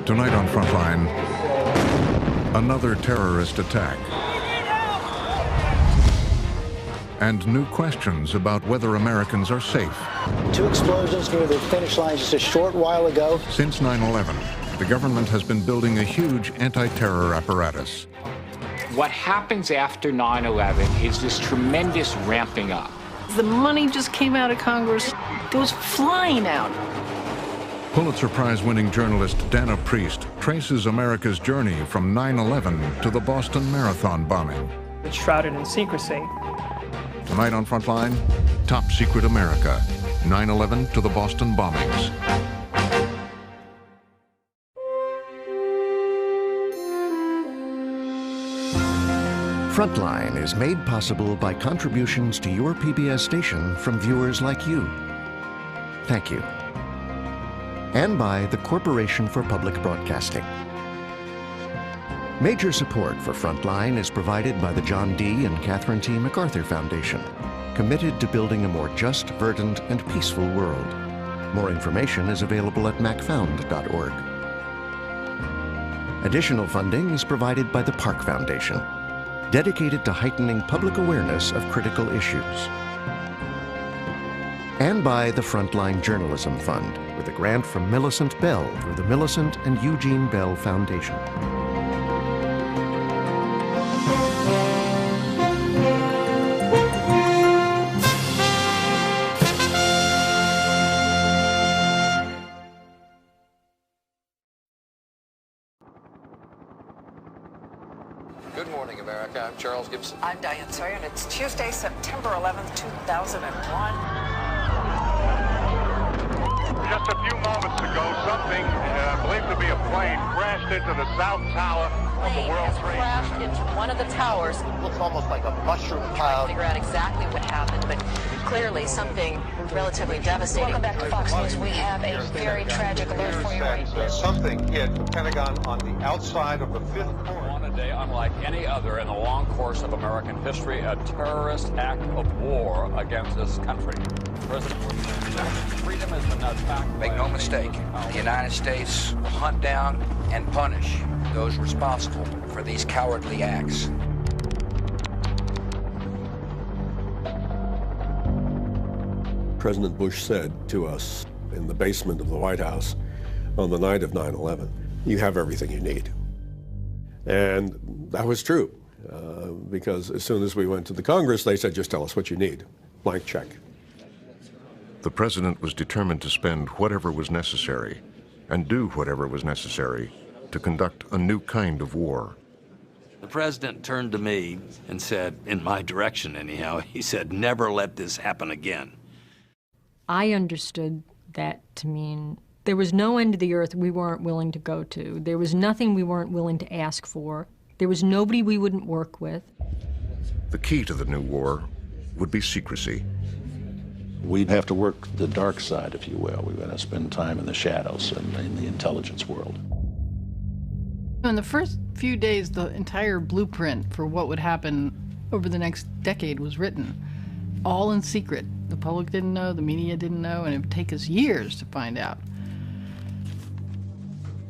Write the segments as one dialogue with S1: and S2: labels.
S1: Tonight on Frontline, another terrorist attack. And new questions about whether Americans are safe.
S2: 2 explosions near the finish line just a short while ago.
S1: Since 9/11, the government has been building a huge anti-terror apparatus.
S3: What happens after 9/11 is this tremendous ramping up.
S4: The money just came out of Congress. It goes flying out.
S1: Pulitzer Prize-winning journalist Dana Priest traces America's journey from 9/11 to the Boston Marathon bombing.
S5: It's shrouded in secrecy.
S1: Tonight on Frontline, Top Secret America, 9/11 to the Boston bombings.
S6: Frontline is made possible by contributions to your PBS station from viewers like you. Thank you. And by the Corporation for Public Broadcasting. Major support for Frontline is provided by the John D. and Catherine T. MacArthur Foundation, committed to building a more just, verdant, and peaceful world. More information is available at macfound.org. Additional funding is provided by the Park Foundation, dedicated to heightening public awareness of critical issues. And by the Frontline Journalism Fund, with a grant from Millicent Bell through the Millicent and Eugene Bell Foundation.
S7: Good morning, America. I'm Charles Gibson.
S8: I'm Diane Sawyer, and it's Tuesday, September 11th, 2001.
S9: Just a few moments ago, something believed to be a plane crashed into the South Tower of the World Trade Center.
S8: Crashed into one of the towers.
S7: Looks almost like a mushroom cloud.
S8: Figure out exactly what happened, but clearly something relatively devastating. Welcome back to Fox News. We have a very tragic alert for you right now.
S9: Something hit the Pentagon on the outside of the 5th floor.
S10: On a day unlike any other in the long course of American history, a terrorist act of war against this country. President freedom has been attacked.
S7: Make no mistake, the United States will hunt down and punish those responsible for these cowardly acts.
S11: President Bush said to us in the basement of the White House on the night of 9/11, "You have everything you need." And that was true, because as soon as we went to the Congress, they said, "Just tell us what you need. Blank check."
S1: The president was determined to spend whatever was necessary and do whatever was necessary to conduct a new kind of war.
S12: The president turned to me and said, in my direction anyhow, he said, "Never let this happen again."
S13: I understood that to mean there was no end to the earth we weren't willing to go to. There was nothing we weren't willing to ask for. There was nobody we wouldn't work with.
S1: The key to the new war would be secrecy.
S14: We'd have to work the dark side, if you will. We're going to spend time in the shadows and in the intelligence world.
S4: In the first few days, the entire blueprint for what would happen over the next decade was written, all in secret. The public didn't know, the media didn't know, and it would take us years to find out.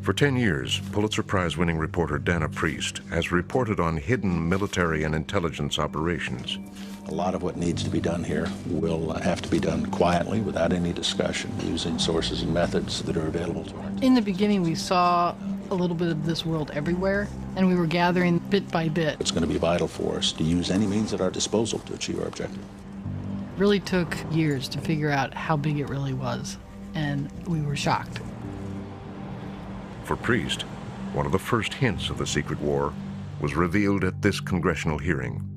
S1: For 10 years, Pulitzer Prize-winning reporter Dana Priest has reported on hidden military and intelligence operations.
S14: A lot of what needs to be done here will have to be done quietly, without any discussion, using sources and methods that are available to us.
S4: In the beginning, we saw a little bit of this world everywhere, and we were gathering bit by bit.
S14: It's going to be vital for us to use any means at our disposal to achieve our objective.
S4: It really took years to figure out how big it really was, and we were shocked.
S1: For Priest, one of the first hints of the secret war was revealed at this congressional hearing.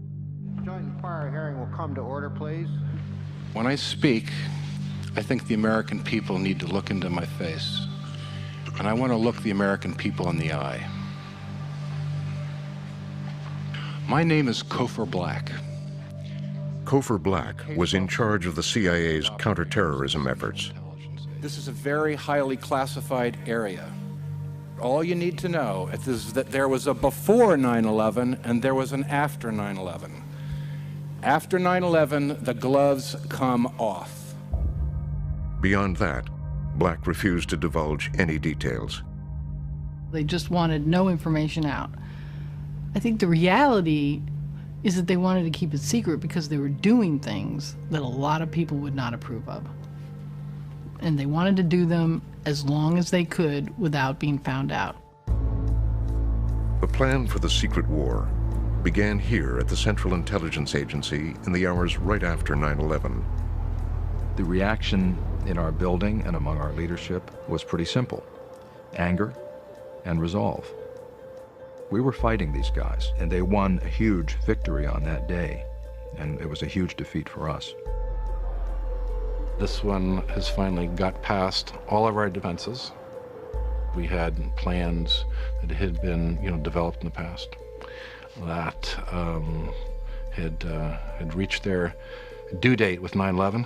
S15: Joint inquiry hearing will come to order, please.
S16: When I speak, I think the American people need to look into my face. And I want to look the American people in the eye. My name is Cofer Black.
S1: Cofer Black was in charge of the CIA's counterterrorism efforts.
S16: This is a very highly classified area. All you need to know is that there was a before 9/11 and there was an after 9/11. After 9/11, the gloves come off.
S1: Beyond that, Black refused to divulge any details.
S4: They just wanted no information out. I think the reality is that they wanted to keep it secret because they were doing things that a lot of people would not approve of. And they wanted to do them as long as they could without being found out.
S1: The plan for the secret war began here at the Central Intelligence Agency in the hours right after 9/11.
S17: The reaction in our building and among our leadership was pretty simple: anger and resolve. We were fighting these guys, and they won a huge victory on that day, and it was a huge defeat for us.
S16: This one has finally got past all of our defenses. We had plans that had been, developed in the past that had reached their due date with 9/11.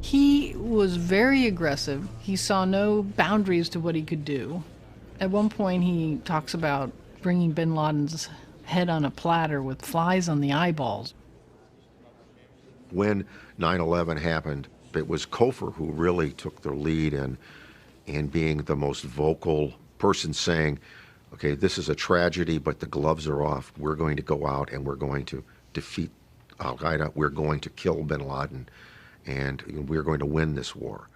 S4: He was very aggressive. He saw no boundaries to what he could do. At one point, he talks about bringing bin Laden's head on a platter with flies on the eyeballs.
S18: When 9/11 happened, it was Kofor who really took the lead in being the most vocal person, saying, okay, this is a tragedy, but the gloves are off. We're going to go out and we're going to defeat Al-Qaeda. We're going to kill bin Laden, and we're going to win this war.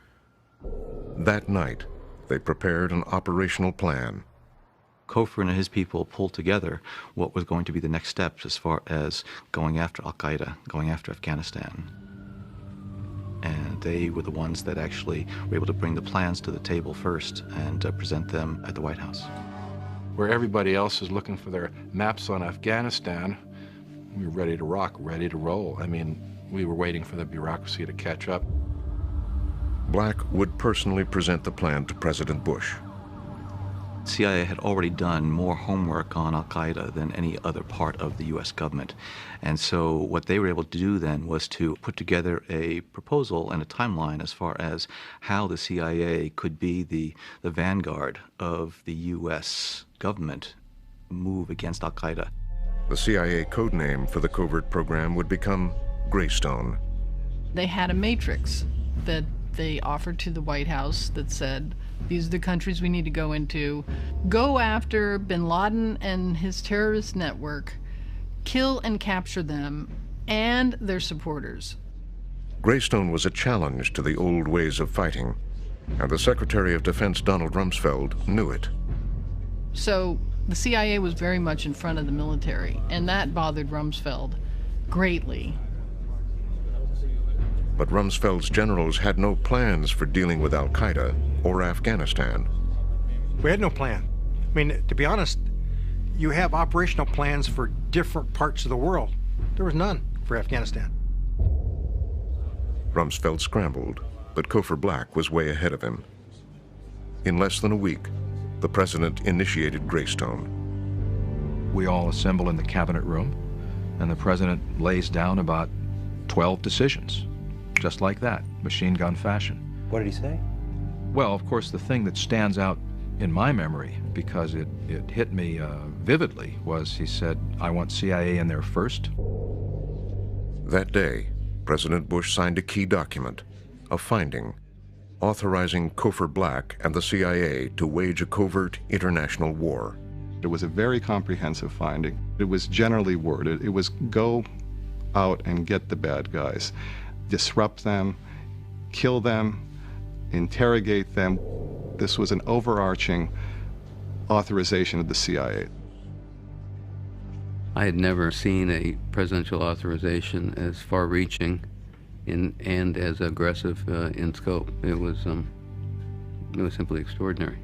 S1: That night, they prepared an operational plan.
S19: Kofor and his people pulled together what was going to be the next steps as far as going after Al-Qaeda, going after Afghanistan. And they were the ones that actually were able to bring the plans to the table first and present them at the White House.
S16: Where everybody else is looking for their maps on Afghanistan, we were ready to rock, ready to roll. I mean, we were waiting for the bureaucracy to catch up.
S1: Black would personally present the plan to President Bush.
S19: CIA had already done more homework on Al-Qaeda than any other part of the U.S. government. And so what they were able to do then was to put together a proposal and a timeline as far as how the CIA could be the vanguard of the U.S. government move against Al-Qaeda.
S1: The CIA codename for the covert program would become Greystone.
S4: They had a matrix that they offered to the White House that said, these are the countries we need to go into. Go after bin Laden and his terrorist network, kill and capture them and their supporters.
S1: Greystone was a challenge to the old ways of fighting, and the Secretary of Defense Donald Rumsfeld knew it.
S4: So the CIA was very much in front of the military, and that bothered Rumsfeld greatly.
S1: But Rumsfeld's generals had no plans for dealing with Al-Qaeda or Afghanistan.
S20: We had no plan. I mean, to be honest, you have operational plans for different parts of the world. There was none for Afghanistan.
S1: Rumsfeld scrambled, but Kofor Black was way ahead of him. In less than a week, the president initiated Greystone.
S17: We all assemble in the cabinet room, and the president lays down about 12 decisions. Just like that, machine gun fashion.
S21: What did he say?
S17: Well, of course, the thing that stands out in my memory, because it hit me vividly, was he said, I want CIA in there first.
S1: That day, President Bush signed a key document, a finding, authorizing Kofor Black and the CIA to wage a covert international war.
S22: It was a very comprehensive finding. It was generally worded. It was go out and get the bad guys. Disrupt them, kill them, interrogate them. This was an overarching authorization of the CIA.
S23: I had never seen a presidential authorization as far-reaching and as aggressive in scope. It was simply extraordinary.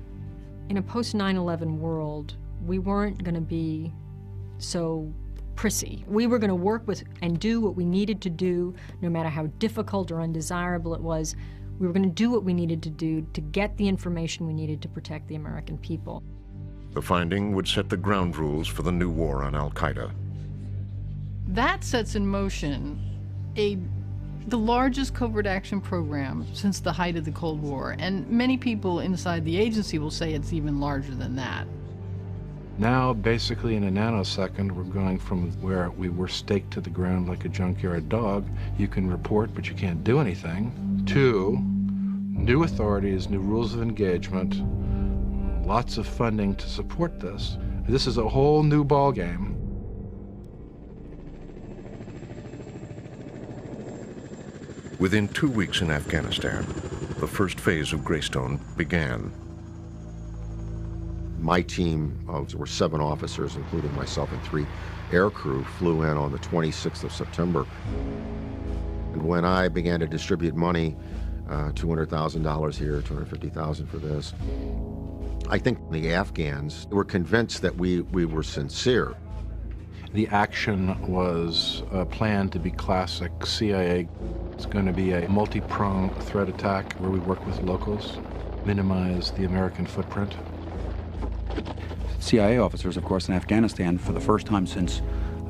S13: In a post-9/11 world, we weren't going to be so prissy. We were going to work with and do what we needed to do, no matter how difficult or undesirable it was. We were going to do what we needed to do to get the information we needed to protect the American people.
S1: The finding would set the ground rules for the new war on Al-Qaeda.
S4: That sets in motion a the largest covert action program since the height of the Cold War, and many people inside the agency will say it's even larger than that.
S16: Now, basically in a nanosecond, we're going from where we were staked to the ground like a junkyard dog, you can report but you can't do anything, to new authorities, new rules of engagement, lots of funding to support this. This is a whole new ballgame.
S1: Within 2 weeks in Afghanistan, the first phase of Greystone began.
S18: My team were 7 officers, including myself and 3 aircrew, flew in on the 26th of September. And when I began to distribute money, $200,000 here, $250,000 for this, I think the Afghans were convinced that we were sincere.
S16: The action was planned to be classic CIA. It's going to be a multi-pronged threat attack where we work with locals, minimize the American footprint.
S2: CIA officers, of course, in Afghanistan, for the first time since,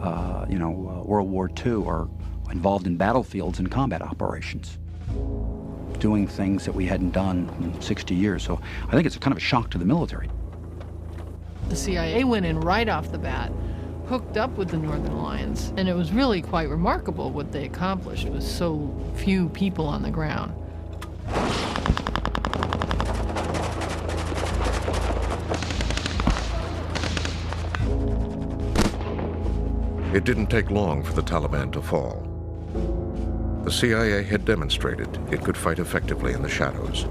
S2: World War II, are involved in battlefields and combat operations, doing things that we hadn't done in 60 years. So I think it's kind of a shock to the military.
S4: The CIA went in right off the bat, hooked up with the Northern Alliance, and it was really quite remarkable what they accomplished with so few people on the ground.
S1: It didn't take long for the Taliban to fall. The CIA had demonstrated it could fight effectively in the shadows.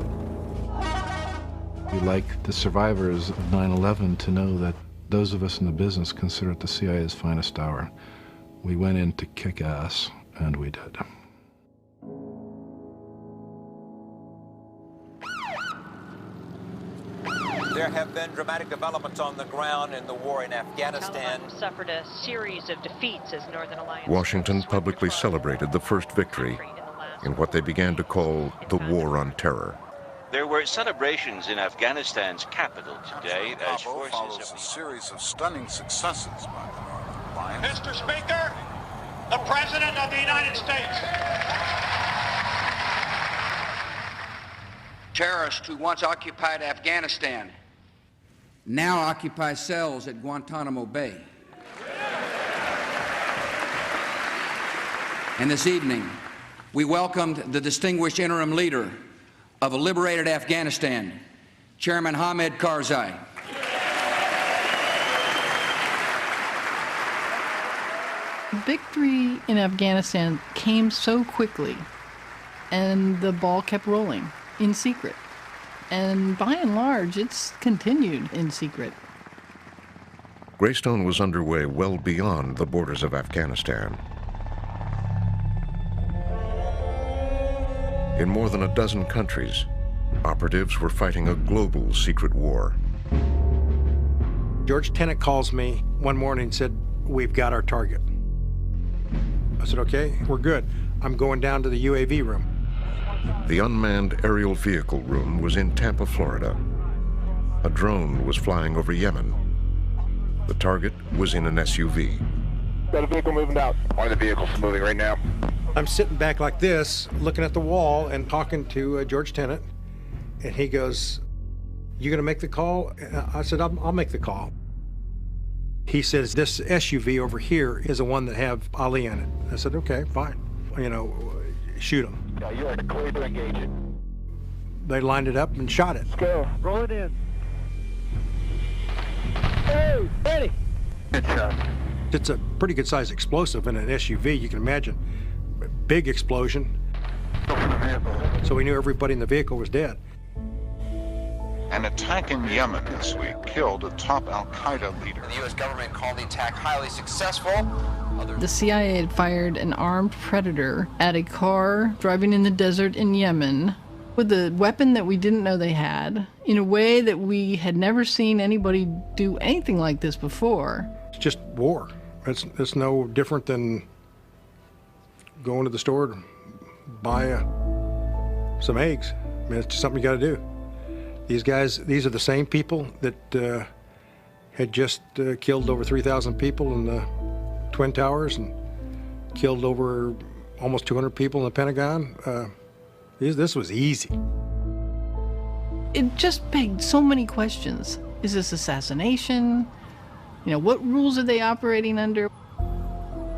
S16: We'd like the survivors of 9/11 to know that those of us in the business consider it the CIA's finest hour. We went in to kick ass, and we did.
S3: There have been dramatic developments on the ground in the war in Afghanistan.
S8: Taliban suffered a series of defeats as Northern Alliance.
S1: Washington publicly celebrated the first victory in what they began to call the War on Terror.
S21: There were celebrations in Afghanistan's capital today as forces
S24: follows a series of stunning successes by the Northern Alliance.
S9: Mr. Speaker, the President of the United States.
S7: Terrorists who once occupied Afghanistan now occupy cells at Guantanamo Bay. And this evening, we welcomed the distinguished interim leader of a liberated Afghanistan, Chairman Hamid Karzai.
S4: Victory in Afghanistan came so quickly, and the ball kept rolling in secret. And by and large, it's continued in secret.
S1: Greystone was underway well beyond the borders of Afghanistan. In more than a dozen countries, operatives were fighting a global secret war.
S20: George Tenet calls me one morning and said, "We've got our target." I said, "Okay, we're good. I'm going down to the UAV room."
S1: The unmanned aerial vehicle room was in Tampa, Florida. A drone was flying over Yemen. The target was in an SUV.
S9: Got a vehicle moving out. One of the vehicles is moving right now.
S20: I'm sitting back like this, looking at the wall and talking to George Tenet, and he goes, "You gonna make the call?" I said, I'll make the call." He says, "This SUV over here is the one that have Ali in it." I said, "Okay, fine. Shoot him."
S9: Yeah, you are clear to engage it.
S20: They lined it up and shot it.
S9: Let's go. Roll it in. Hey, ready. Good shot.
S20: It's a pretty good sized explosive in an SUV, you can imagine. Big explosion. So we knew everybody in the vehicle was dead.
S24: An attack in Yemen this week killed a top al-Qaeda leader.
S7: The U.S. government called the attack highly successful.
S4: The CIA had fired an armed predator at a car driving in the desert in Yemen with a weapon that we didn't know they had, in a way that we had never seen anybody do anything like this before.
S20: It's just war. It's no different than going to the store to buy some eggs. I mean, it's just something you got to do. These guys, these are the same people that had just killed over 3,000 people in the Twin Towers and killed over almost 200 people in the Pentagon. This was easy.
S4: It just begged so many questions. Is this assassination? You know, what rules are they operating under?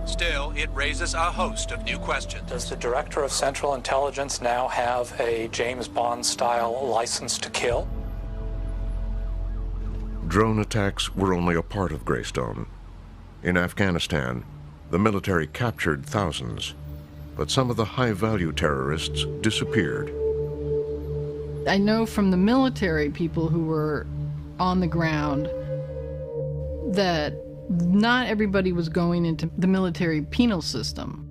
S5: Still, it raises a host of new questions.
S6: Does the Director of Central Intelligence now have a James Bond-style license to kill?
S1: Drone attacks were only a part of Greystone. In Afghanistan, the military captured thousands, but some of the high-value terrorists disappeared.
S4: I know from the military people who were on the ground that not everybody was going into the military penal system.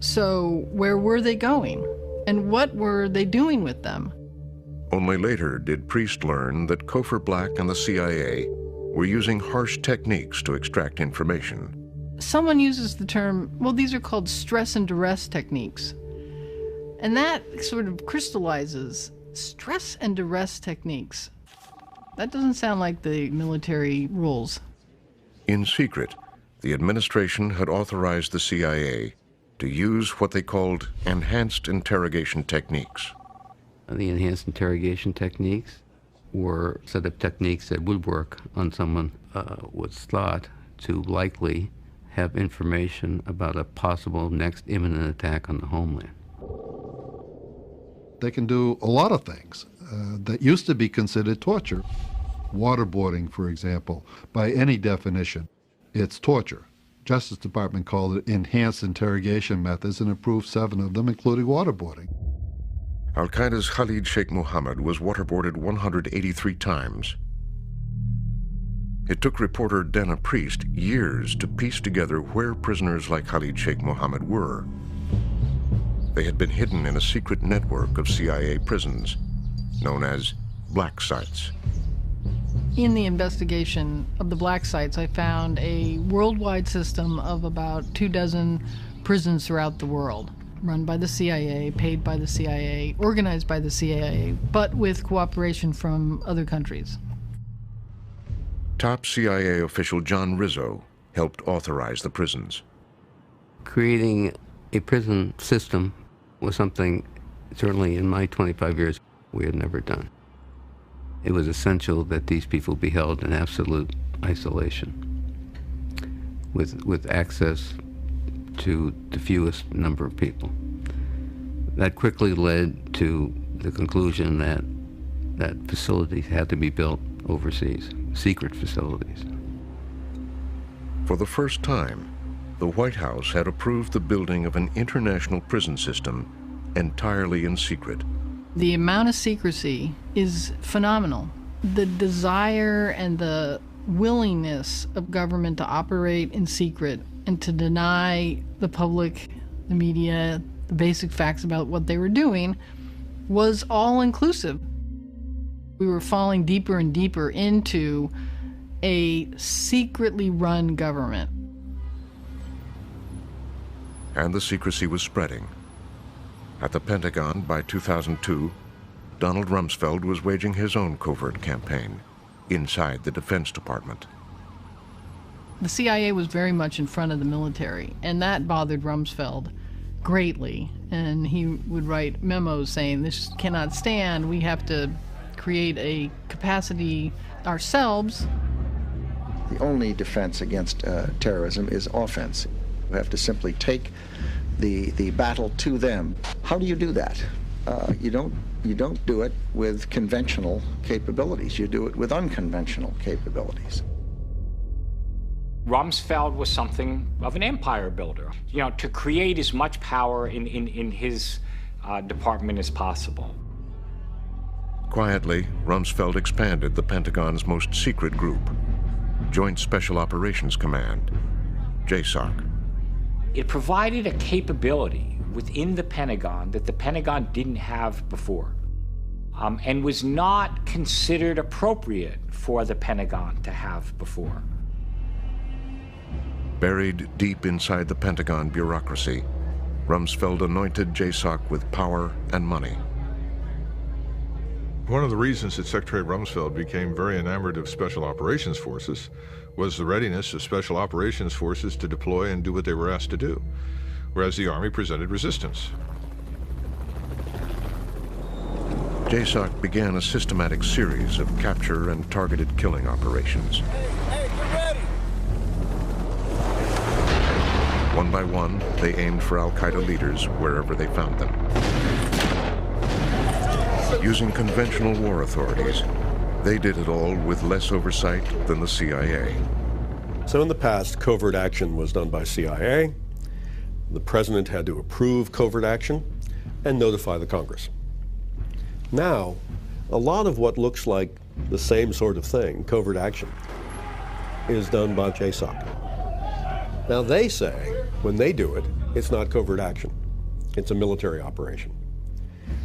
S4: So where were they going? And what were they doing with them?
S1: Only later did Priest learn that Cofer Black and the CIA were using harsh techniques to extract information.
S4: Someone uses the term, well, these are called stress and duress techniques. And that sort of crystallizes stress and duress techniques. That doesn't sound like the military rules.
S1: In secret, the administration had authorized the CIA to use what they called enhanced interrogation techniques.
S23: The enhanced interrogation techniques were a set of techniques that would work on someone was thought to likely have information about a possible next imminent attack on the homeland.
S10: They can do a lot of things that used to be considered torture. Waterboarding, for example, by any definition, it's torture. Justice Department called it enhanced interrogation methods and approved 7 of them, including waterboarding.
S1: Al-Qaeda's Khalid Sheikh Mohammed was waterboarded 183 times. It took reporter Dana Priest years to piece together where prisoners like Khalid Sheikh Mohammed were. They had been hidden in a secret network of CIA prisons known as black sites.
S4: In the investigation of the black sites, I found a worldwide system of about 24 prisons throughout the world, run by the CIA, paid by the CIA, organized by the CIA, but with cooperation from other countries.
S1: Top CIA official John Rizzo helped authorize the prisons.
S23: Creating a prison system was something, certainly in my 25 years, we had never done. It was essential that these people be held in absolute isolation, with access to the fewest number of people. That quickly led to the conclusion that facilities had to be built overseas, secret facilities.
S1: For the first time, the White House had approved the building of an international prison system entirely in secret.
S4: The amount of secrecy is phenomenal. The desire and the willingness of government to operate in secret and to deny the public, the media, the basic facts about what they were doing was all-inclusive. We were falling deeper and deeper into a secretly run government.
S1: And the secrecy was spreading. At the Pentagon, by 2002, Donald Rumsfeld was waging his own covert campaign inside the Defense Department.
S4: The CIA was very much in front of the military, and that bothered Rumsfeld greatly. And he would write memos saying, this cannot stand, we have to create a capacity ourselves.
S11: The only defense against terrorism is offense. You have to simply take the battle to them. How do you do that? You don't do it with conventional capabilities. You do it with unconventional capabilities.
S6: Rumsfeld was something of an empire builder, you know, to create as much power in his department as possible.
S1: Quietly, Rumsfeld expanded the Pentagon's most secret group, Joint Special Operations Command, JSOC.
S6: It provided a capability within the Pentagon that the Pentagon didn't have before, and was not considered appropriate for the Pentagon to have before.
S1: Buried deep inside the Pentagon bureaucracy, Rumsfeld anointed JSOC with power and money.
S25: One of the reasons that Secretary Rumsfeld became very enamored of Special Operations Forces was the readiness of Special Operations Forces to deploy and do what they were asked to do. whereas the Army presented resistance.
S1: JSOC began a systematic series of capture and targeted killing operations.
S12: Hey, get ready!
S1: One by one, they aimed for al-Qaeda leaders wherever they found them. Using conventional war authorities, they did it all with less oversight than the CIA.
S14: So in the past, covert action was done by CIA. The president had to approve covert action and notify the Congress. Now, a lot of what looks like the same sort of thing, covert action, is done by JSOC. Now they say, when they do it, it's not covert action. It's a military operation.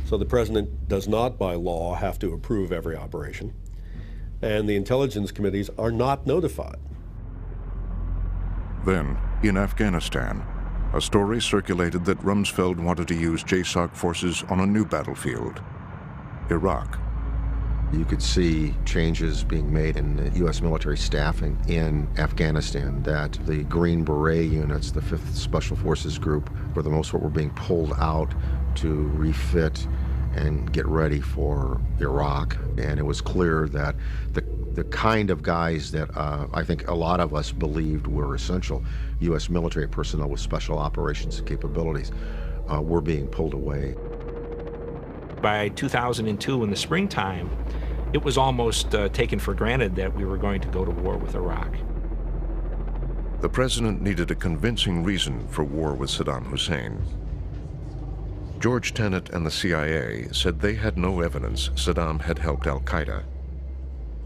S14: So the president does not, by law, have to approve every operation, and the intelligence committees are not notified.
S1: Then, in Afghanistan, a story circulated that Rumsfeld wanted to use JSOC forces on a new battlefield, Iraq.
S18: You could see changes being made in the U.S. military staffing in Afghanistan, that the Green Beret units, the 5th Special Forces Group, for the most part, were being pulled out to refit and get ready for Iraq. And it was clear that the kind of guys that I think a lot of us believed were essential, U.S. military personnel with special operations capabilities, were being pulled away.
S15: By 2002, in the springtime, it was almost taken for granted that we were going to go to war with Iraq.
S1: The president needed a convincing reason for war with Saddam Hussein. George Tenet and the CIA said they had no evidence Saddam had helped al-Qaeda,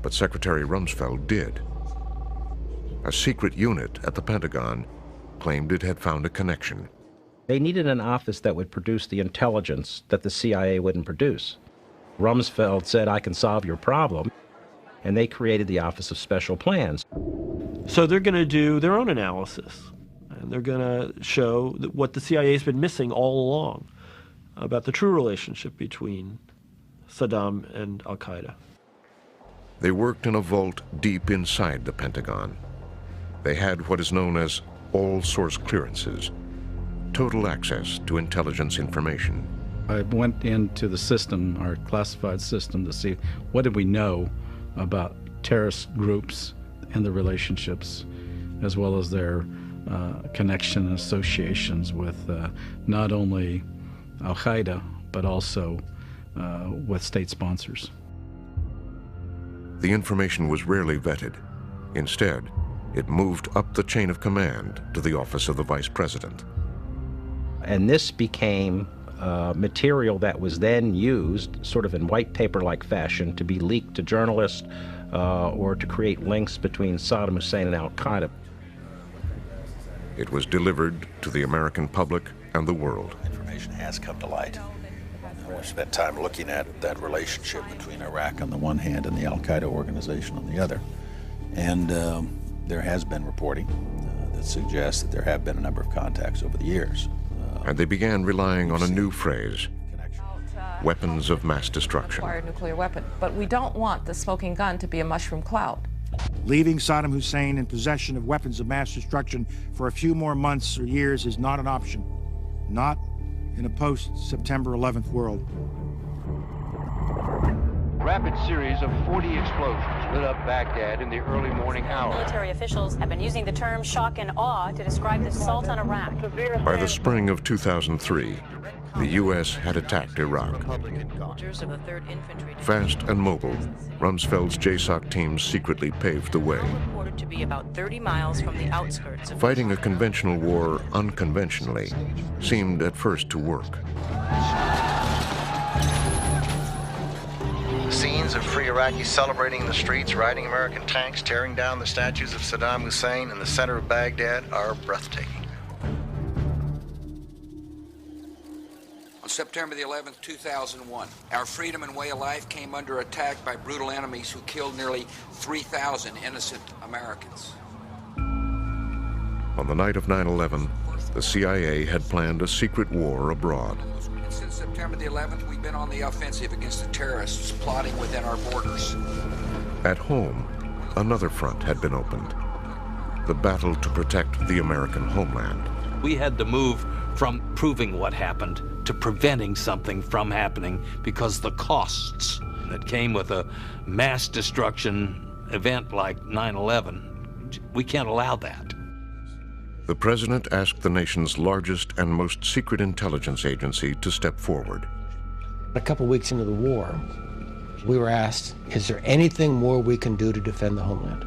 S1: but Secretary Rumsfeld did. A secret unit at the Pentagon claimed it had found a connection.
S17: They needed an office that would produce the intelligence that the CIA wouldn't produce. Rumsfeld said, "I can solve your problem," and they created the Office of Special Plans.
S19: So they're going to do their own analysis, and they're going to show that what the CIA has been missing all along about the true relationship between Saddam and al-Qaeda.
S1: They worked in a vault deep inside the Pentagon. They had what is known as all-source clearances, total access to intelligence information.
S26: I went into the system, our classified system, to see what did we know about terrorist groups and the relationships, as well as their connection and associations with not only al-Qaeda, but also with state sponsors.
S1: The information was rarely vetted. Instead, it moved up the chain of command to the office of the vice president.
S17: And this became material that was then used, sort of in white paper-like fashion, to be leaked to journalists or to create links between Saddam Hussein and al-Qaeda.
S1: It was delivered to the American public and the world.
S27: Information has come to light. We've spent time looking at that relationship between Iraq on the one hand and the al-Qaeda organization on the other. And there has been reporting that suggests that there have been a number of contacts over the years.
S1: And they began relying on a new phrase, weapons of mass destruction.
S28: Acquired nuclear weapon. But we don't want the smoking gun to be a mushroom cloud.
S29: Leaving Saddam Hussein in possession of weapons of mass destruction for a few more months or years is not an option. Not in a post-September 11th world.
S30: Rapid series of 40 explosions lit up Baghdad in the early morning hours.
S31: Military officials have been using the term shock and awe to describe the assault on Iraq.
S1: By the spring of 2003, the U.S. had attacked Iraq. Fast and mobile, Rumsfeld's JSOC teams secretly paved the way.
S31: Reported to be about 30 miles from the outskirts of
S1: Fighting a conventional war unconventionally seemed at first to work.
S32: Scenes of free Iraqis celebrating in the streets, riding American tanks, tearing down the statues of Saddam Hussein in the center of Baghdad are breathtaking.
S7: On September the 11th, 2001, our freedom and way of life came under attack by brutal enemies who killed nearly 3,000 innocent Americans.
S1: On the night of 9/11, the CIA had planned a secret war abroad.
S7: Since September the 11th, we've been on the offensive against the terrorists plotting within our borders.
S1: At home, another front had been opened, the battle to protect the American homeland.
S33: We had to move
S2: from proving what happened to preventing something from happening, because the costs that came with a mass destruction event like 9/11, we can't allow that.
S1: The president asked the nation's largest and most secret intelligence agency to step forward.
S3: A couple weeks into the war, we were asked, is there anything more we can do to defend the homeland?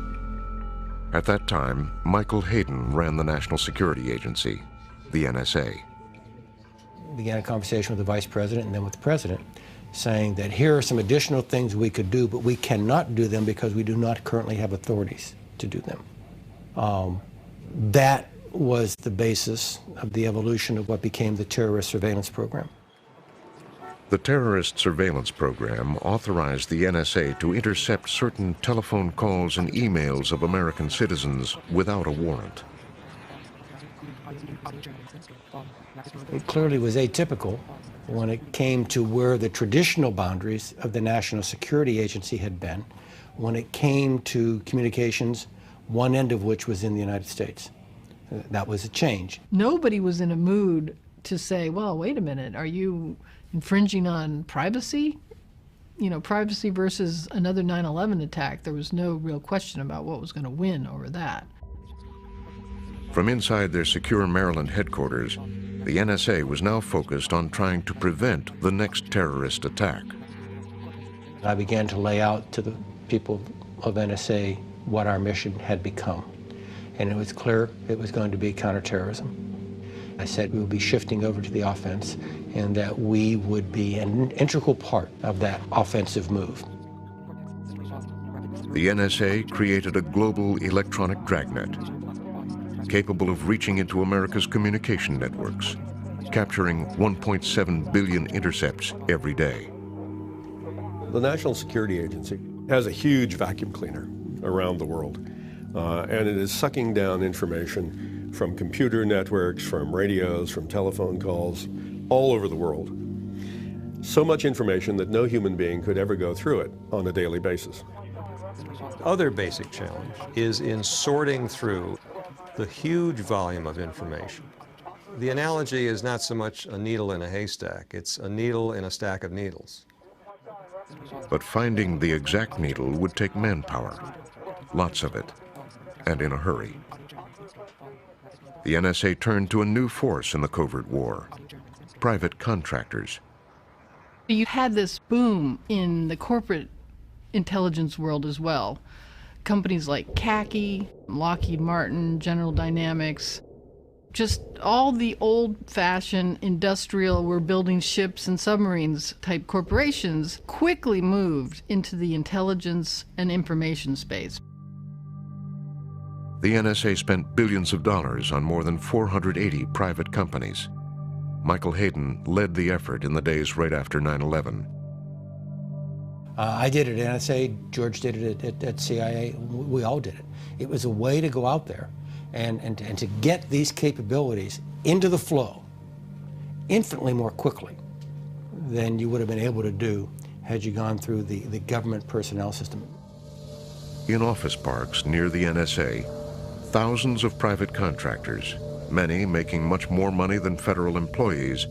S1: At that time, Michael Hayden ran the National Security Agency, the NSA.
S3: We began a conversation with the vice president and then with the president, saying that here are some additional things we could do, but we cannot do them because we do not currently have authorities to do them. That was the basis of the evolution of what became the terrorist surveillance program.
S1: The terrorist surveillance program authorized the NSA to intercept certain telephone calls and emails of American citizens without a warrant.
S3: It clearly was atypical when it came to where the traditional boundaries of the National Security Agency had been, when it came to communications, one end of which was in the United States. That was a change.
S4: Nobody was in a mood to say, well, wait a minute, are you infringing on privacy? You know, privacy versus another 9/11 attack, there was no real question about what was going to win over that.
S1: From inside their secure Maryland headquarters, the NSA was now focused on trying to prevent the next terrorist attack.
S3: I began to lay out to the people of NSA what our mission had become. And it was clear it was going to be counterterrorism. I said we would be shifting over to the offense and that we would be an integral part of that offensive move.
S1: The NSA created a global electronic dragnet, capable of reaching into America's communication networks, capturing 1.7 billion intercepts every day.
S14: The National Security Agency has a huge vacuum cleaner around the world, and it is sucking down information from computer networks, from radios, from telephone calls, all over the world. So much information that no human being could ever go through it on a daily basis.
S5: Other basic challenge is in sorting through the huge volume of information. The analogy is not so much a needle in a haystack, it's a needle in a stack of needles.
S1: But finding the exact needle would take manpower, lots of it, and in a hurry. The NSA turned to a new force in the covert war, private contractors.
S4: You had this boom in the corporate intelligence world as well. Companies like CACI, Lockheed Martin, General Dynamics, just all the old-fashioned industrial, we're building ships and submarines type corporations quickly moved into the intelligence and information space.
S1: The NSA spent billions of dollars on more than 480 private companies. Michael Hayden led the effort in the days right after 9/11.
S3: I did it at NSA, George did it at CIA, we all did it. It was a way to go out there and to get these capabilities into the flow infinitely more quickly than you would have been able to do had you gone through the government personnel system.
S1: In office parks near the NSA, thousands of private contractors, many making much more money than federal employees,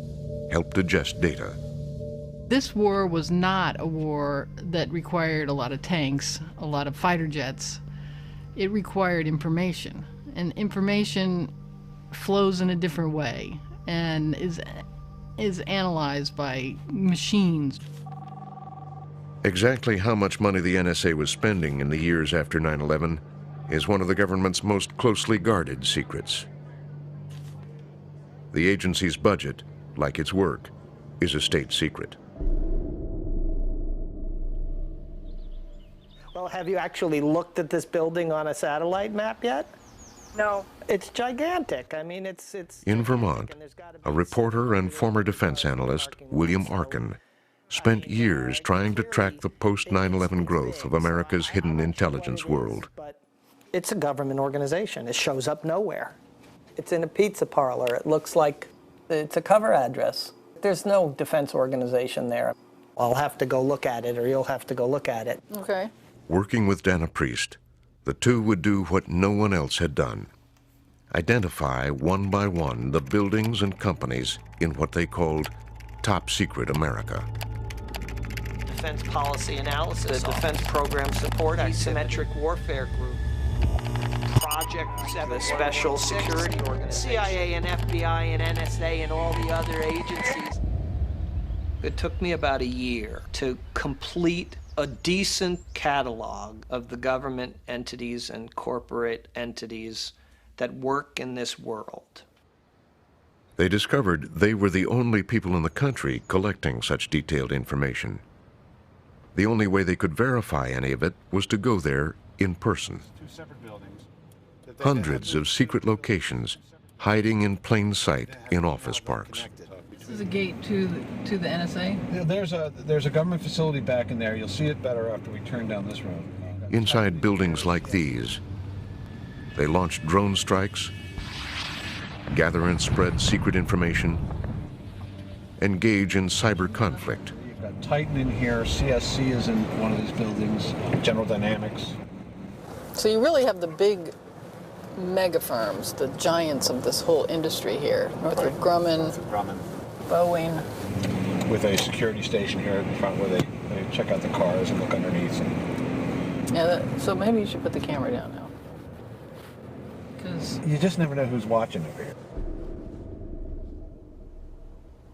S1: helped digest data.
S4: This war was not a war that required a lot of tanks, a lot of fighter jets. It required information, and information flows in a different way and is analyzed by machines.
S1: Exactly how much money the NSA was spending in the years after 9/11 is one of the government's most closely guarded secrets. The agency's budget, like its work, is a state secret.
S8: Well, have you actually looked at this building on a satellite map yet? No. It's gigantic. I mean, it's
S1: In Vermont, a reporter and former defense analyst, William Arkin, spent years trying to track the post-9/11 growth of America's hidden intelligence world.
S8: It's a government organization. It shows up nowhere. It's in a pizza parlor. It looks like it's a cover address. There's no defense organization there. I'll have to go look at it, or you'll have to go look at it.
S4: Okay.
S1: Working with Dana Priest, the two would do what no one else had done: identify one by one the buildings and companies in what they called top secret America.
S8: Defense policy analysis, Defense Program Support, Asymmetric Warfare Group, Project 7, Special Security Organization, CIA and FBI and NSA and all the other agencies. It took me about a year to complete a decent catalog of the government entities and corporate entities that work in this world.
S1: They discovered they were the only people in the country collecting such detailed information. The only way they could verify any of it was to go there in person. Hundreds of secret locations hiding in plain sight in office parks.
S4: This is a gate to the NSA?
S6: Yeah, there's a government facility back in there. You'll see it better after we turn down this road.
S1: Inside buildings like these, they launched drone strikes, gather and spread secret information, engage in cyber conflict.
S6: You've got Titan in here, CSC is in one of these buildings, General Dynamics.
S4: So you really have the big mega firms, the giants of this whole industry here. Northrop Grumman, Boeing.
S6: With a security station here at the front where they check out the cars and look underneath.
S4: Yeah, so maybe you should put the camera down now. Because
S6: you just never know who's watching over here.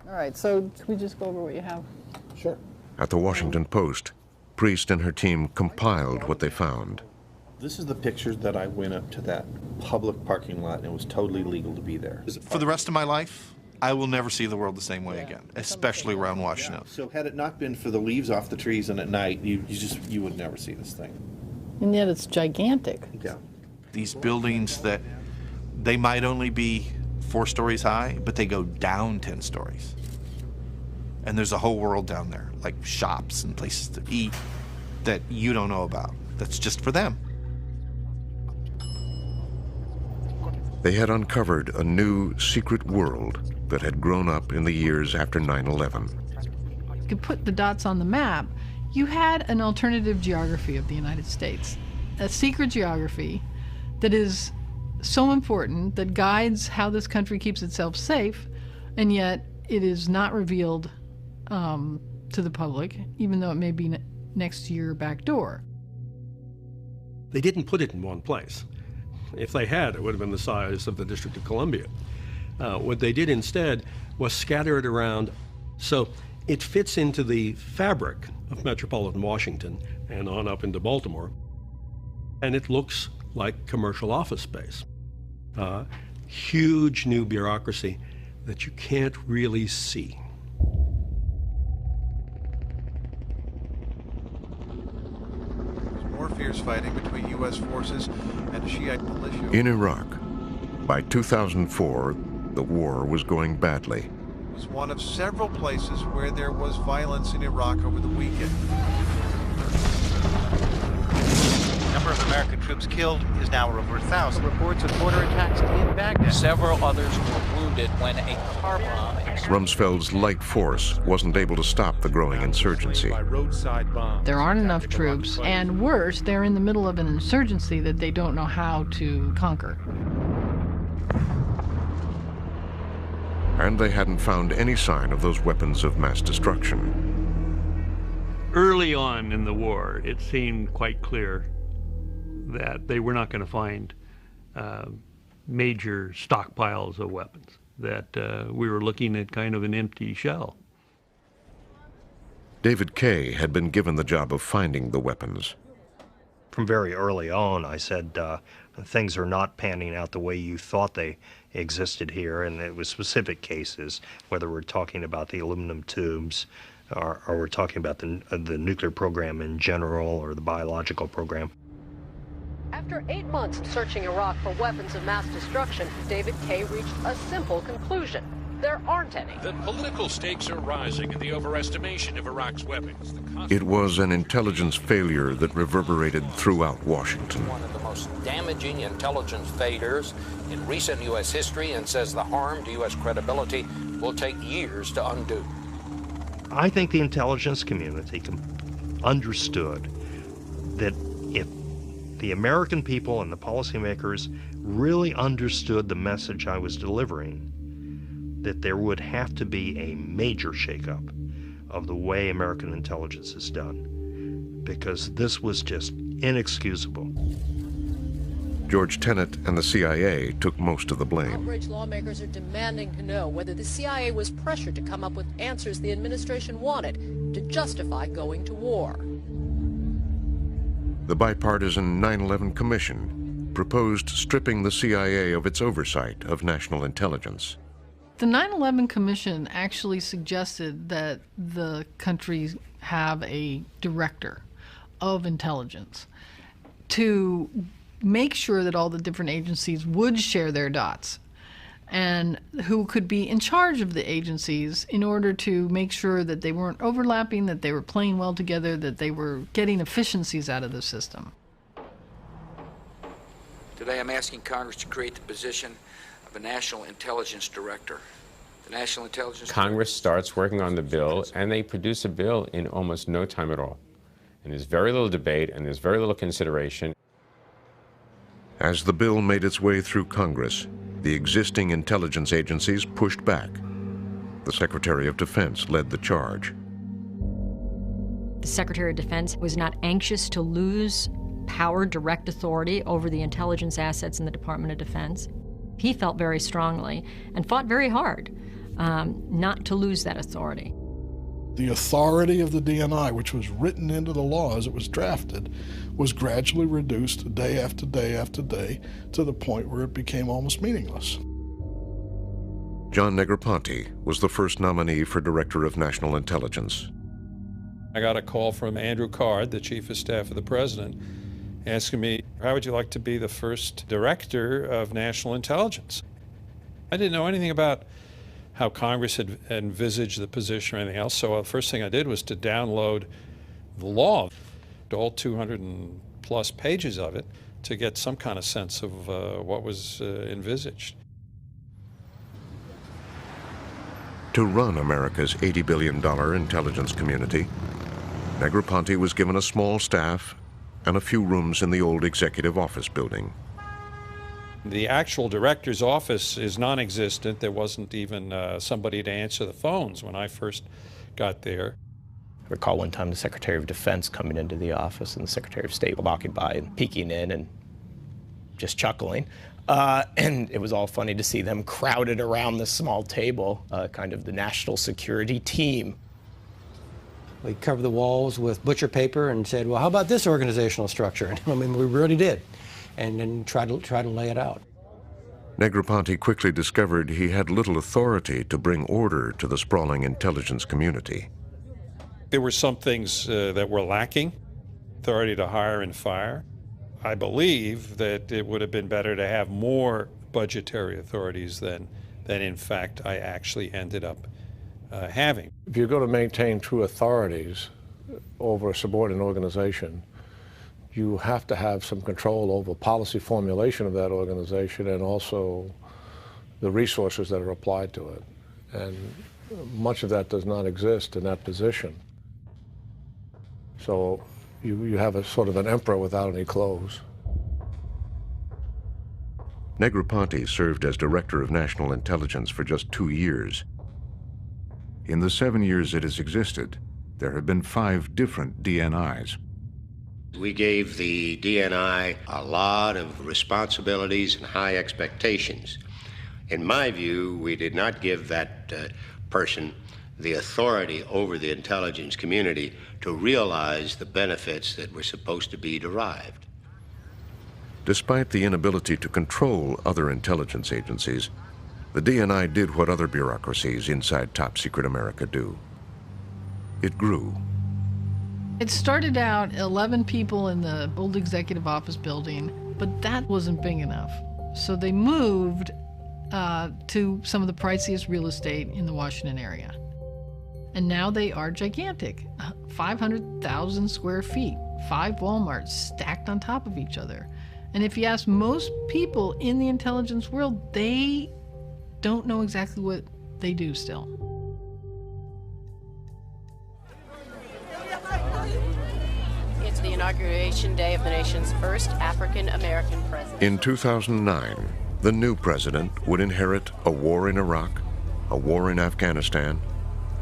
S4: All right, so should we just go over what you have?
S6: Sure.
S1: At the Washington Post, Priest and her team compiled what they found.
S9: This is the pictures that I went up to that public parking lot and it was totally legal to be there.
S10: For the rest of my life, I will never see the world the same way again, especially around Washington.
S9: So had it not been for the leaves off the trees and at night, you would never see this thing.
S4: And yet it's gigantic.
S9: Yeah.
S10: These buildings that they might only be 4 stories high, but they go down 10 stories. And there's a whole world down there, like shops and places to eat that you don't know about. That's just for them.
S1: They had uncovered a new secret world that had grown up in the years after 9/11.
S4: You could put the dots on the map. You had an alternative geography of the United States, a secret geography that is so important, that guides how this country keeps itself safe, and yet it is not revealed to the public, even though it may be next to your back door.
S14: They didn't put it in one place. If they had, it would have been the size of the District of Columbia. What they did instead was scatter it around so it fits into the fabric of metropolitan Washington and on up into Baltimore, and it looks like commercial office space. Huge new bureaucracy that you can't really see.
S10: More fierce fighting between U.S. forces and Shiite militia.
S1: In Iraq, by 2004, the war was going badly.
S10: It was one of several places where there was violence in Iraq over the weekend.
S32: The number of American troops killed is now over 1,000. Reports of border attacks in Baghdad.
S11: Several others were wounded when a car bomb exploded.
S1: Rumsfeld's light force wasn't able to stop the growing insurgency.
S4: There aren't enough troops, and worse, they're in the middle of an insurgency that they don't know how to conquer.
S1: And they hadn't found any sign of those weapons of mass destruction.
S12: Early on in the war, it seemed quite clear that they were not going to find major stockpiles of weapons, that we were looking at kind of an empty shell.
S1: David Kay had been given the job of finding the weapons.
S13: From very early on, I said, things are not panning out the way you thought they existed here, and it was specific cases, whether we're talking about the aluminum tubes, or we're talking about the nuclear program in general, or the biological program.
S16: After 8 months searching Iraq for weapons of mass destruction, David Kay reached a simple conclusion. There aren't any.
S20: The political stakes are rising in the overestimation of Iraq's weapons.
S1: It was an intelligence failure that reverberated throughout Washington.
S7: One of the most damaging intelligence failures in recent U.S. history, and says the harm to U.S. credibility will take years to undo.
S13: I think the intelligence community understood that if the American people and the policymakers really understood the message I was delivering, that there would have to be a major shakeup of the way American intelligence is done, because this was just inexcusable.
S1: George Tenet and the CIA took most of the blame.
S16: Outraged lawmakers are demanding to know whether the CIA was pressured to come up with answers the administration wanted to justify going to war.
S1: The bipartisan 9/11 Commission proposed stripping the CIA of its oversight of national intelligence.
S4: The 9/11 Commission actually suggested that the countries have a director of intelligence to make sure that all the different agencies would share their dots, and who could be in charge of the agencies in order to make sure that they weren't overlapping, that they were playing well together, that they were getting efficiencies out of the system.
S7: Today I'm asking Congress to create the position of a National Intelligence Director. The National Intelligence
S15: Congress starts working on the bill, and they produce a bill in almost no time at all. And there's very little debate, and there's very little consideration.
S1: As the bill made its way through Congress, the existing intelligence agencies pushed back. The Secretary of Defense led the charge.
S17: The Secretary of Defense was not anxious to lose power, direct authority over the intelligence assets in the Department of Defense. He felt very strongly and fought very hard not to lose that authority.
S18: The authority of the DNI, which was written into the law as it was drafted, was gradually reduced day after day after day to the point where it became almost meaningless.
S1: John Negroponte was the first nominee for Director of National Intelligence.
S5: I got a call from Andrew Card, the Chief of Staff of the President, asking me, how would you like to be the first Director of National Intelligence? I didn't know anything about how Congress had envisaged the position or anything else, so the first thing I did was to download the law, all 200 and plus pages of it, to get some kind of sense of what was envisaged.
S1: To run America's $80 billion intelligence community, Negroponte was given a small staff and a few rooms in the old executive office building.
S5: The actual director's office is non-existent. There wasn't even somebody to answer the phones when I first got there.
S19: I recall one time the Secretary of Defense coming into the office and the Secretary of State walking by and peeking in and just chuckling. And it was all funny to see them crowded around this small table, kind of the national security team.
S3: We covered the walls with butcher paper and said, well, how about this organizational structure? And I mean, we really did. And then try to lay it out.
S1: Negroponte quickly discovered he had little authority to bring order to the sprawling intelligence community.
S5: There were some things that were lacking, authority to hire and fire. I believe that it would have been better to have more budgetary authorities than in fact I actually ended up having.
S9: If you're going to maintain true authorities over a subordinate organization, you have to have some control over policy formulation of that organization and also the resources that are applied to it. And much of that does not exist in that position. So you have a sort of an emperor without any clothes.
S1: Negroponte served as Director of National Intelligence for just 2 years. In the 7 years it has existed, there have been 5 different DNIs.
S21: We gave the DNI a lot of responsibilities and high expectations. In my view, we did not give that person the authority over the intelligence community to realize the benefits that were supposed to be derived.
S1: Despite the inability to control other intelligence agencies, the DNI did what other bureaucracies inside top-secret America do. It grew.
S4: It started out 11 people in the old executive office building, but that wasn't big enough. So they moved to some of the priciest real estate in the Washington area. And now they are gigantic, 500,000 square feet, 5 Walmarts stacked on top of each other. And if you ask most people in the intelligence world, they don't know exactly what they do still.
S16: It's
S2: to the inauguration day of the nation's first African-American president.
S1: In 2009, the new president would inherit a war in Iraq, a war in Afghanistan,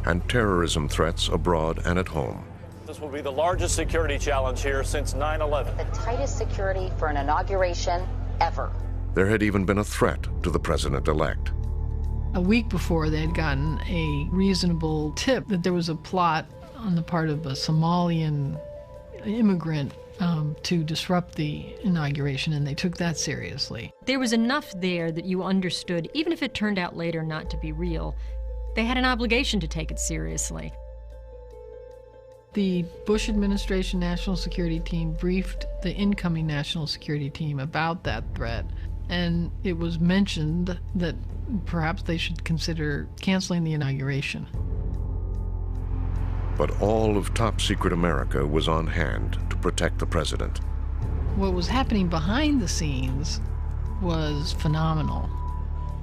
S1: and terrorism threats abroad and at home.
S8: This will be the largest security challenge here since 9/11.
S22: The tightest security for an inauguration ever.
S1: There had even been a threat to the president-elect.
S4: A week before, they had gotten a reasonable tip that there was a plot on the part of a Somalian immigrant to disrupt the inauguration, and they took that seriously.
S17: There was enough there that you understood, even if it turned out later not to be real, they had an obligation to take it seriously.
S4: The Bush administration National Security Team briefed the incoming National Security Team about that threat, and it was mentioned that perhaps they should consider canceling the inauguration.
S1: But all of top secret America was on hand to protect the president.
S4: What was happening behind the scenes was phenomenal.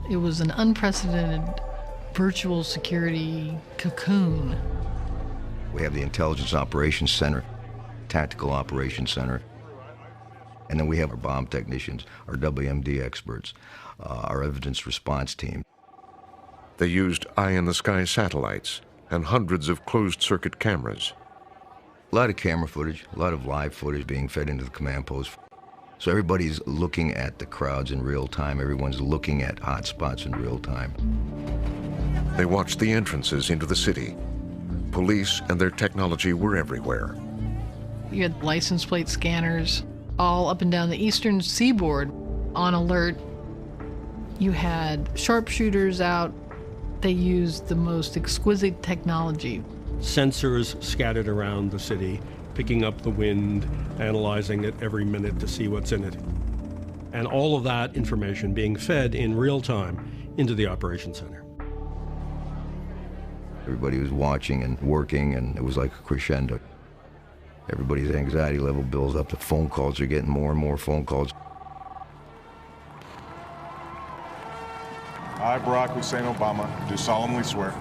S4: It was an unprecedented virtual security cocoon.
S8: We have the Intelligence Operations Center, Tactical Operations Center, and then we have our bomb technicians, our WMD experts, our evidence response team.
S1: They used eye-in-the-sky satellites and hundreds of closed-circuit cameras.
S8: A lot of camera footage, a lot of live footage being fed into the command post. So everybody's looking at the crowds in real time. Everyone's looking at hot spots in real time.
S1: They watched the entrances into the city. Police and their technology were everywhere.
S4: You had license plate scanners all up and down the eastern seaboard on alert. You had sharpshooters out. They used the most exquisite technology.
S23: Sensors scattered around the city, picking up the wind, analyzing it every minute to see what's in it. And all of that information being fed in real time into the Operations Center.
S8: Everybody was watching and working, and it was like a crescendo. Everybody's anxiety level builds up. The phone calls are getting more and more phone calls.
S24: I, Barack Hussein Obama, do solemnly swear.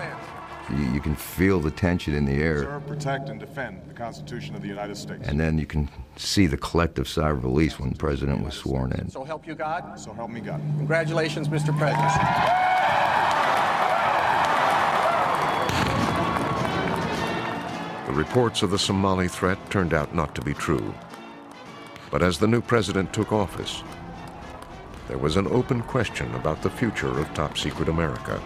S8: You can feel the tension in the air.
S24: Serve, protect, and defend the Constitution of the United States.
S8: And then you can see the collective sigh of release when the president was sworn in.
S25: So help you God.
S24: So help me God.
S25: Congratulations, Mr. President.
S1: The reports of the Somali threat turned out not to be true. But as the new president took office, there was an open question about the future of top secret America.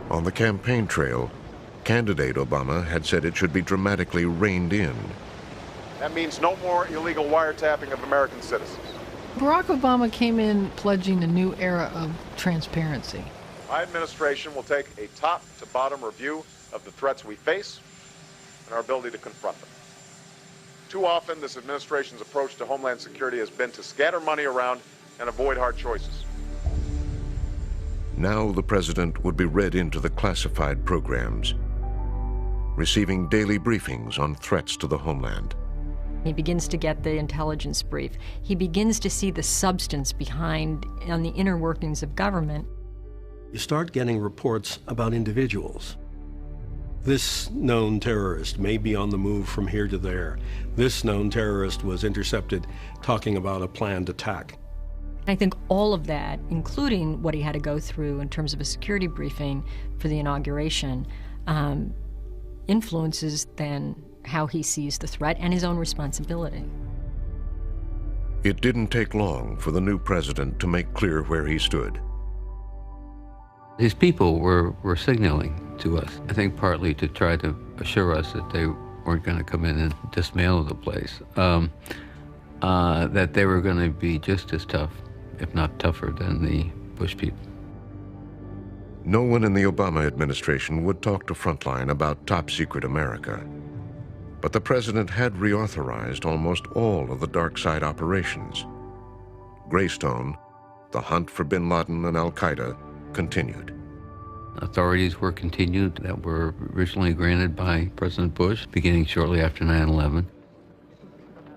S1: On the campaign trail, candidate Obama had said it should be dramatically reined in.
S24: That means no more illegal wiretapping of American citizens.
S4: Barack Obama came in pledging a new era of transparency.
S24: My administration will take a top-to-bottom review of the threats we face and our ability to confront them. Too often, this administration's approach to Homeland Security has been to scatter money around and avoid hard choices.
S1: Now the president would be read into the classified programs, receiving daily briefings on threats to the homeland.
S17: He begins to get the intelligence brief. He begins to see the substance behind on the inner workings of government.
S23: You start getting reports about individuals. This known terrorist may be on the move from here to there. This known terrorist was intercepted talking about a planned attack.
S17: I think all of that, including what he had to go through in terms of a security briefing for the inauguration, influences then how he sees the threat and his own responsibility.
S1: It didn't take long for the new president to make clear where he stood.
S26: His people were signaling to us, I think partly to try to assure us that they weren't going to come in and dismantle the place, that they were going to be just as tough, if not tougher, than the Bush people.
S1: No one in the Obama administration would talk to Frontline about top secret America. But the president had reauthorized almost all of the dark side operations. Greystone, the hunt for bin Laden and al-Qaeda, continued.
S26: Authorities were continued that were originally granted by President Bush, beginning shortly after 9/11.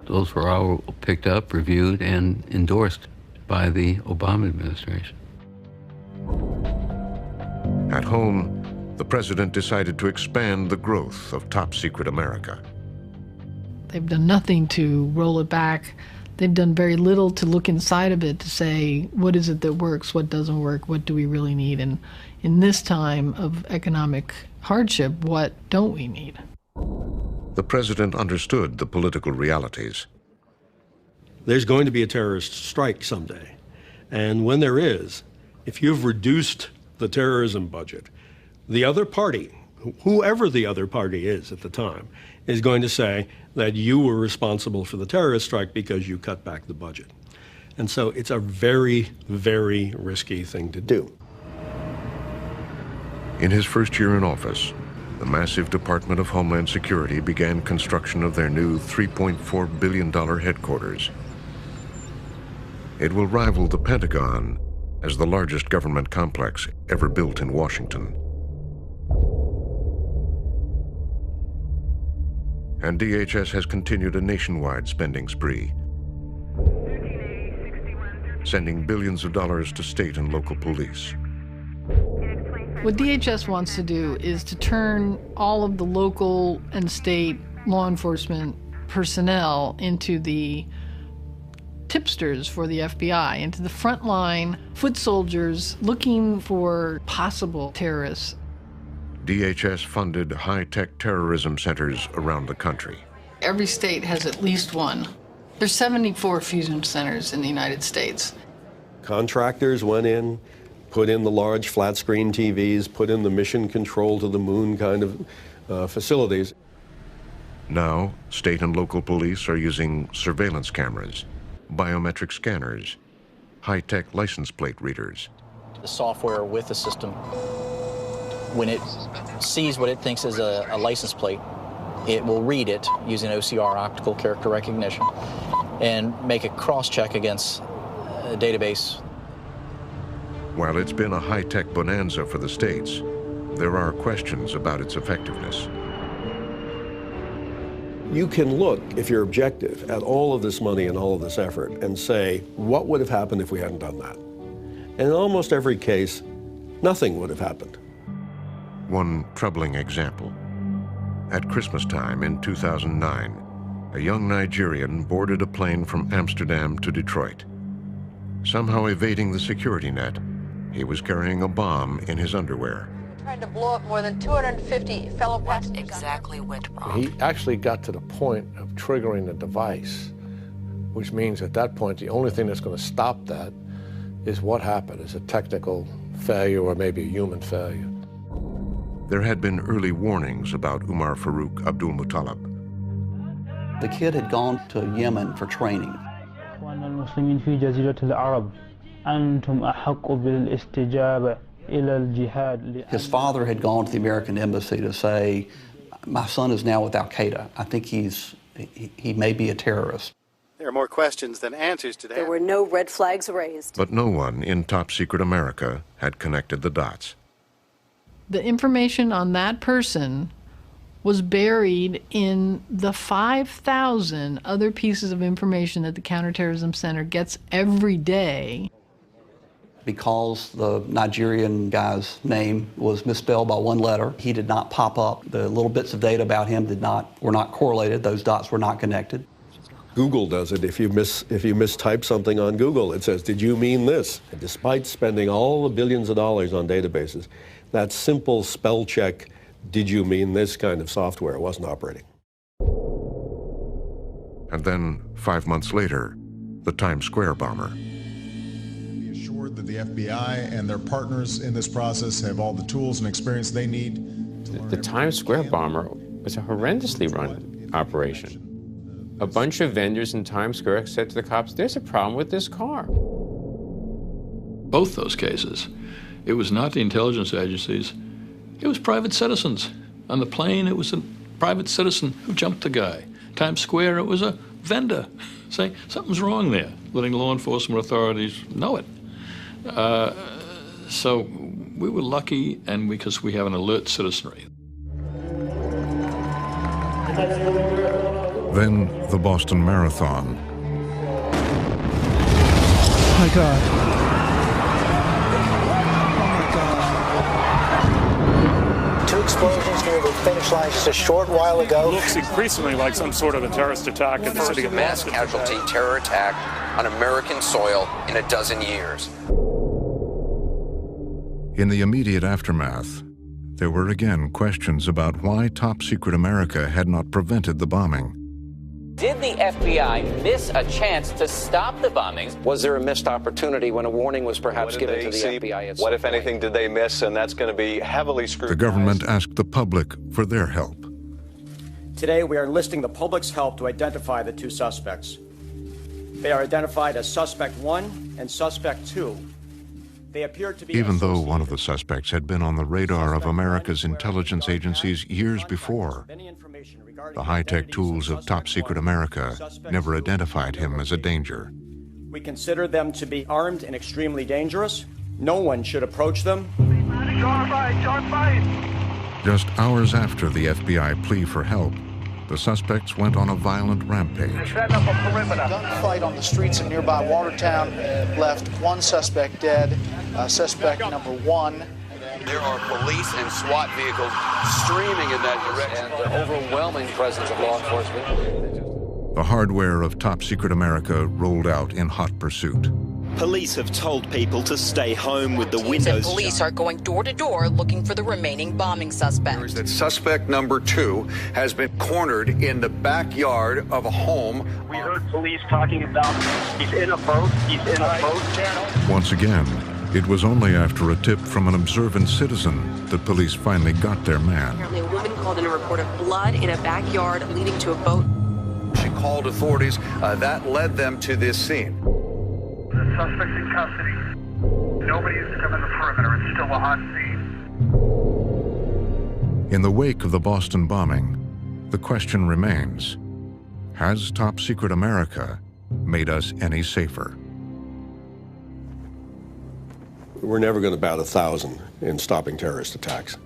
S26: Those were all picked up, reviewed, and endorsed by the Obama administration.
S1: At home, the president decided to expand the growth of top-secret America.
S4: They've done nothing to roll it back. They've done very little to look inside of it to say, what is it that works, what doesn't work, what do we really need? And in this time of economic hardship, what don't we need?
S1: The president understood the political realities.
S23: There's going to be a terrorist strike someday. And when there is, if you've reduced the terrorism budget, the other party, whoever the other party is at the time, is going to say that you were responsible for the terrorist strike because you cut back the budget. And so it's a very, very risky thing to do.
S1: In his first year in office, the massive Department of Homeland Security began construction of their new $3.4 billion headquarters. It will rival the Pentagon as the largest government complex ever built in Washington. And DHS has continued a nationwide spending spree, sending billions of dollars to state and local police.
S4: What DHS wants to do is to turn all of the local and state law enforcement personnel into the tipsters for the FBI, into the frontline foot soldiers looking for possible terrorists.
S1: DHS funded high-tech terrorism centers around the country.
S4: Every state has at least one. There's 74 fusion centers in the United States.
S23: Contractors went in, put in the large flat-screen TVs, put in the mission control to the moon kind of facilities.
S1: Now, state and local police are using surveillance cameras, biometric scanners, high-tech license plate readers.
S6: The software with the system, when it sees what it thinks is a license plate, it will read it using OCR, optical character recognition, and make a cross-check against a database.
S1: While it's been a high-tech bonanza for the states, there are questions about its effectiveness.
S23: You can look, if you're objective, at all of this money and all of this effort and say, what would have happened if we hadn't done that? And in almost every case, nothing would have happened.
S1: One troubling example. At Christmas time in 2009, a young Nigerian boarded a plane from Amsterdam to Detroit. Somehow evading the security net, he was carrying a bomb in his underwear.
S22: Tried to blow up more than 250 fellow passengers. What exactly went wrong?
S9: He actually got to the point of triggering the device, which means at that point, the only thing that's going to stop that is what happened, is a technical failure or maybe a human failure.
S1: There had been early warnings about Umar Farouk Abdul Muttalib.
S10: The kid had gone to Yemen for training. His father had gone to the American embassy to say, my son is now with Al-Qaeda. I think he may be a terrorist.
S11: There are more questions than answers today.
S22: There were no red flags raised.
S1: But no one in top-secret America had connected the dots.
S4: The information on that person was buried in the 5,000 other pieces of information that the Counterterrorism Center gets every day.
S10: Because the Nigerian guy's name was misspelled by one letter, he did not pop up. The little bits of data about him were not correlated. Those dots were not connected.
S23: Google does it. If you mistype something on Google, it says, did you mean this? And despite spending all the billions of dollars on databases, that simple spell check, did you mean this kind of software wasn't operating.
S1: And then, 5 months later, the Times Square bomber.
S12: Be assured that the FBI and their partners in this process have all the tools and experience they need.
S15: The Times Square bomber was a horrendously run operation. A bunch of vendors in Times Square said to the cops, there's a problem with this car.
S14: Both those cases, it was not the intelligence agencies, it was private citizens. On the plane, it was a private citizen who jumped the guy. Times Square, it was a vendor saying, something's wrong there, letting law enforcement authorities know it. So we were lucky, and because we have an alert citizenry.
S1: Then the Boston Marathon.
S20: Oh my God.
S3: explosions near the finish line just a short while ago.
S7: It looks increasingly like some sort of a terrorist attack in the city of
S13: mass casualty terror attack on American soil in a dozen years.
S1: In the immediate aftermath, there were again questions about why Top Secret America had not prevented the bombing.
S18: Did the FBI miss a chance to stop the bombings?
S19: Was there a missed opportunity when a warning was perhaps given to the FBI at some
S20: What, if
S19: point?
S20: anything, did they miss? And that's going to be heavily scrutinized.
S1: The government asked the public for their help.
S27: Today, we are enlisting the public's help to identify the two suspects. They are identified as Suspect 1 and Suspect 2. They appear to be
S1: Even though one of the suspects had been on the radar of America's intelligence agencies years before, the high-tech tools of Top Secret America never identified him as a danger.
S27: We consider them to be armed and extremely dangerous. No one should approach them.
S1: Just hours after the FBI plea for help, the suspects went on a violent rampage.
S28: Gunfight on the streets of nearby Watertown left one suspect dead, suspect number 1.
S13: There are police and SWAT vehicles streaming in that direction.
S18: And the overwhelming presence of law enforcement.
S1: The hardware of Top Secret America rolled out in hot pursuit.
S29: Police have told people to stay home with the
S22: Teams of
S29: windows
S22: police are going door to door looking for the remaining bombing suspect.
S13: That suspect number 2 has been cornered in the backyard of a home.
S30: We heard police talking about he's in a boat. He's in a boat.
S1: Once again, it was only after a tip from an observant citizen that police finally got their man.
S22: Apparently, a woman called in a report of blood in a backyard leading to a boat.
S13: She called authorities. That led them to this scene.
S30: The suspect's in custody. Nobody's come in the perimeter. It's still a hot scene.
S1: In the wake of the Boston bombing, the question remains, has Top Secret America made us any safer?
S23: We're never going to bat 1,000 in stopping terrorist attacks.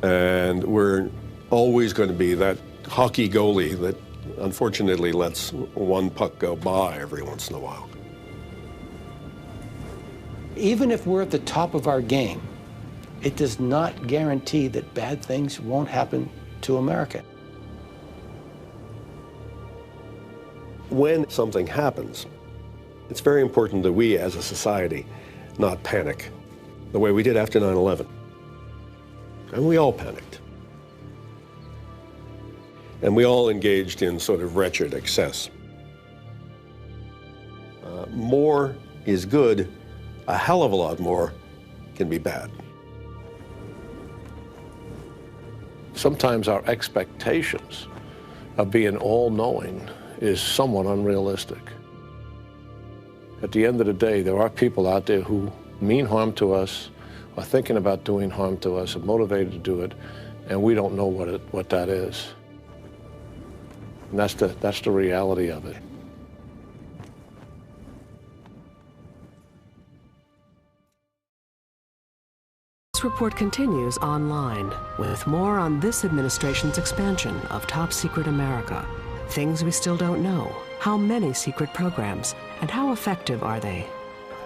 S23: And we're always going to be that hockey goalie that unfortunately lets one puck go by every once in a while.
S31: Even if we're at the top of our game, it does not guarantee that bad things won't happen to America.
S23: When something happens, it's very important that we as a society not panic the way we did after 9/11. And we all panicked. And we all engaged in sort of wretched excess. More is good. A hell of a lot more can be bad.
S9: Sometimes our expectations of being all-knowing is somewhat unrealistic. At the end of the day, there are people out there who mean harm to us, are thinking about doing harm to us, are motivated to do it, and we don't know what that is. And that's the reality of it.
S32: This report continues online with more on this administration's expansion of Top Secret America. Things we still don't know. How many secret programs and how effective are they?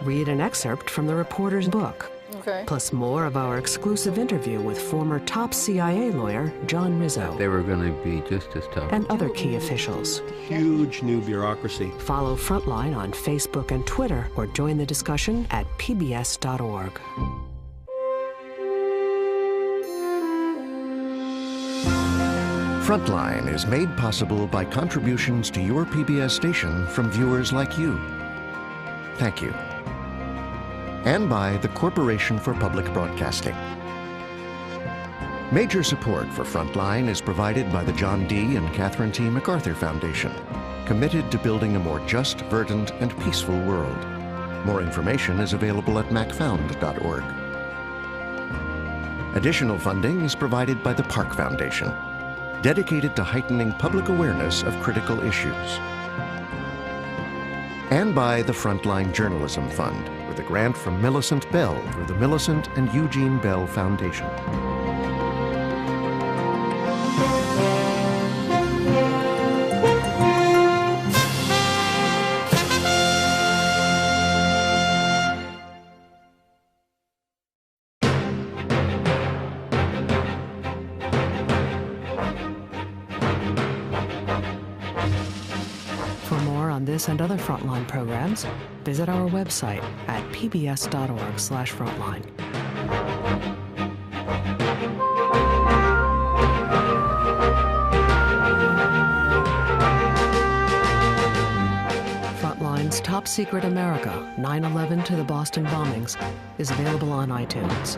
S32: Read an excerpt from the reporter's book.
S4: Okay.
S32: Plus more of our exclusive interview with former top CIA lawyer John Rizzo.
S26: They were going to be just as tough.
S32: And other key officials.
S23: Huge new bureaucracy.
S32: Follow Frontline on Facebook and Twitter or join the discussion at pbs.org.
S33: Frontline is made possible by contributions to your PBS station from viewers like you. Thank you. And by the Corporation for Public Broadcasting. Major support for Frontline is provided by the John D. and Catherine T. MacArthur Foundation, committed to building a more just, verdant, and peaceful world. More information is available at macfound.org. Additional funding is provided by the Park Foundation, dedicated to heightening public awareness of critical issues. And by the Frontline Journalism Fund, with a grant from Millicent Bell through the Millicent and Eugene Bell Foundation.
S32: this and other Frontline programs, visit our website at pbs.org/frontline. Frontline's Top Secret America, 9/11 to the Boston Bombings, is available on iTunes.